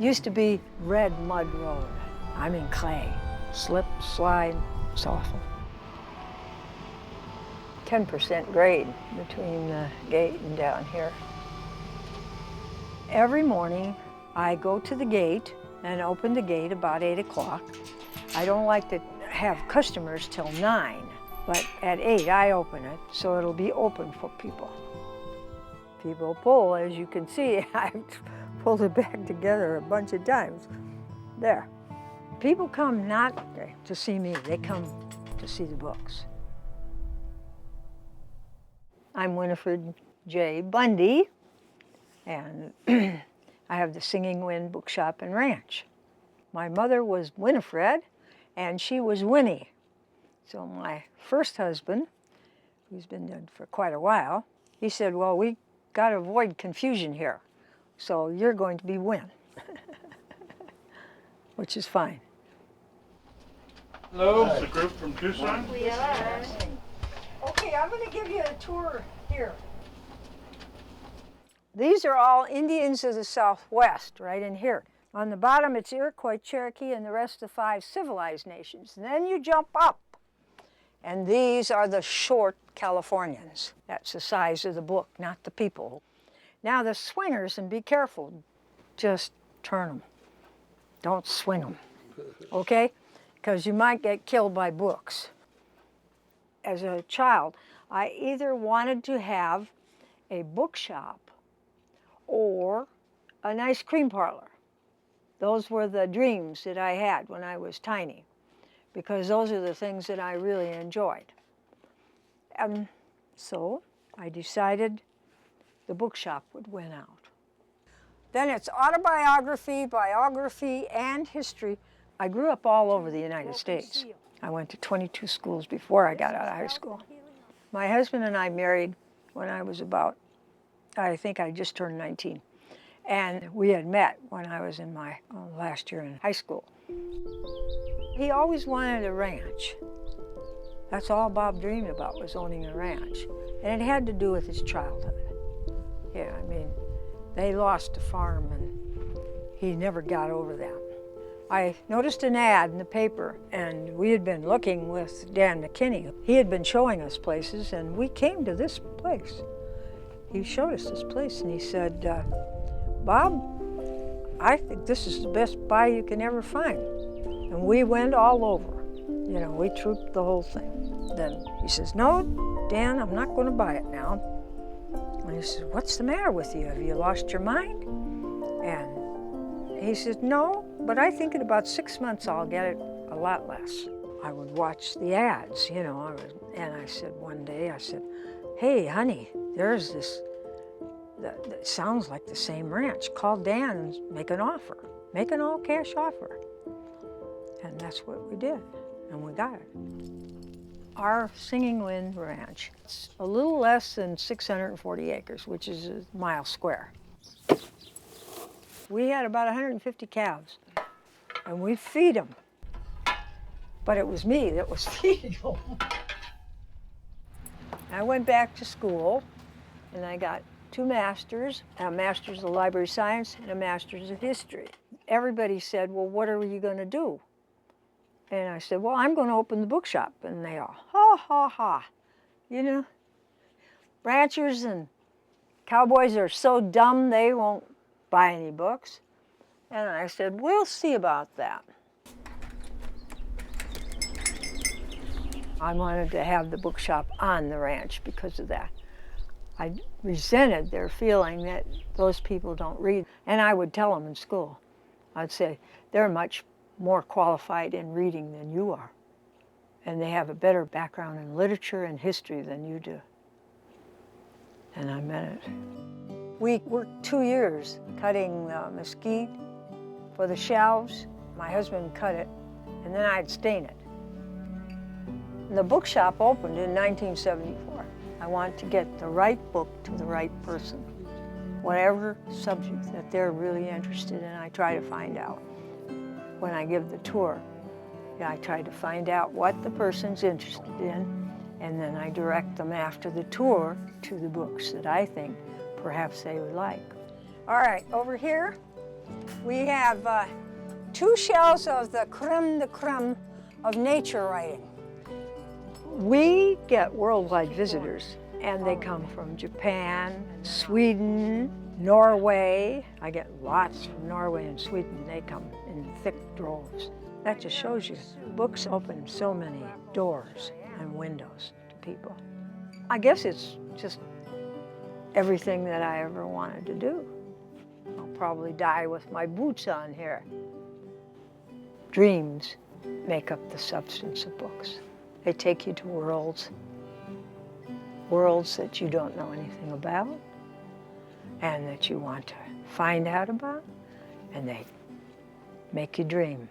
Used to be red mud road. I'm in clay. Slip, slide, it's awful. 10% grade between the gate and down here. Every morning, I go to the gate and open the gate about 8 o'clock. I don't like to have customers till 9, but at 8 I open it, so it'll be open for people. People pull, as you can see, I've pulled it back together a bunch of times. There. People come not to see me, they come to see the books. I'm Winifred J. Bundy, and I have the Singing Wind Bookshop and Ranch. My mother was Winifred, and she was Winnie. So my first husband, who's been dead for quite a while, he said, well, we got to avoid confusion here, so you're going to be Winn, which is fine. Hello, it's a group from Tucson. We are. Okay, I'm going to give you a tour here. These are all Indians of the Southwest, right in here. On the bottom, it's Iroquois, Cherokee, and the rest of 5 civilized nations. And then you jump up, and these are the short Californians. That's the size of the book, not the people. Now the swingers, and be careful, just turn them. Don't swing them, okay? Because you might get killed by books. As a child, I either wanted to have a bookshop or an ice cream parlor. Those were the dreams that I had when I was tiny, because those are the things that I really enjoyed. And so I decided the bookshop would win out. Then it's autobiography, biography, and history. I grew up all over the United States. I went to 22 schools before I got out of high school. My husband and I married when I was about, I think I just turned 19. And we had met when I was in my last year in high school. He always wanted a ranch. That's all Bob dreamed about, was owning a ranch. And it had to do with his childhood. Yeah, I mean, they lost a farm and he never got over that. I noticed an ad in the paper, and we had been looking with Dan McKinney. He had been showing us places, and we came to this place. He showed us this place, and he said, Bob, I think this is the best buy you can ever find. And we went all over. You know, we trooped the whole thing. Then he says, no, Dan, I'm not going to buy it now. And he says, what's the matter with you? Have you lost your mind? And he says, no, but I think in about 6 months I'll get it a lot less. I would watch the ads, you know, and I said one day, I said, hey, honey, there's this, that sounds like the same ranch. Call Dan and make an offer. Make an all-cash offer. And that's what we did, and we got it. Our Singing Wind Ranch, it's a little less than 640 acres, which is a mile square. We had about 150 calves, and we'd feed them. But it was me that was feeding them. I went back to school, and I got 2 masters, a master's of library science and a master's of history. Everybody said, well, what are you going to do? And I said, well, I'm going to open the bookshop. And they all, ha, ha, ha. You know, ranchers and cowboys are so dumb they won't buy any books. And I said, we'll see about that. I wanted to have the bookshop on the ranch because of that. I resented their feeling that those people don't read. And I would tell them in school. I'd say, they're much more qualified in reading than you are. And they have a better background in literature and history than you do. And I meant it. We worked 2 years cutting mesquite for the shelves. My husband cut it, and then I'd stain it. And the bookshop opened in 1974. I wanted to get the right book to the right person. Whatever subject that they're really interested in, I try to find out. When I give the tour, I try to find out what the person's interested in, and then I direct them after the tour to the books that I think perhaps they would like. All right, over here, We have 2 shelves of the creme of nature writing. We get worldwide visitors, and they come from Japan, Sweden, Norway. I get lots from Norway and Sweden. They come in thick droves. That just shows you, books open so many doors and windows to people. I guess it's just everything that I ever wanted to do. I'll probably die with my boots on here. Dreams make up the substance of books. They take you to worlds that you don't know anything about and that you want to find out about, and they make you dream.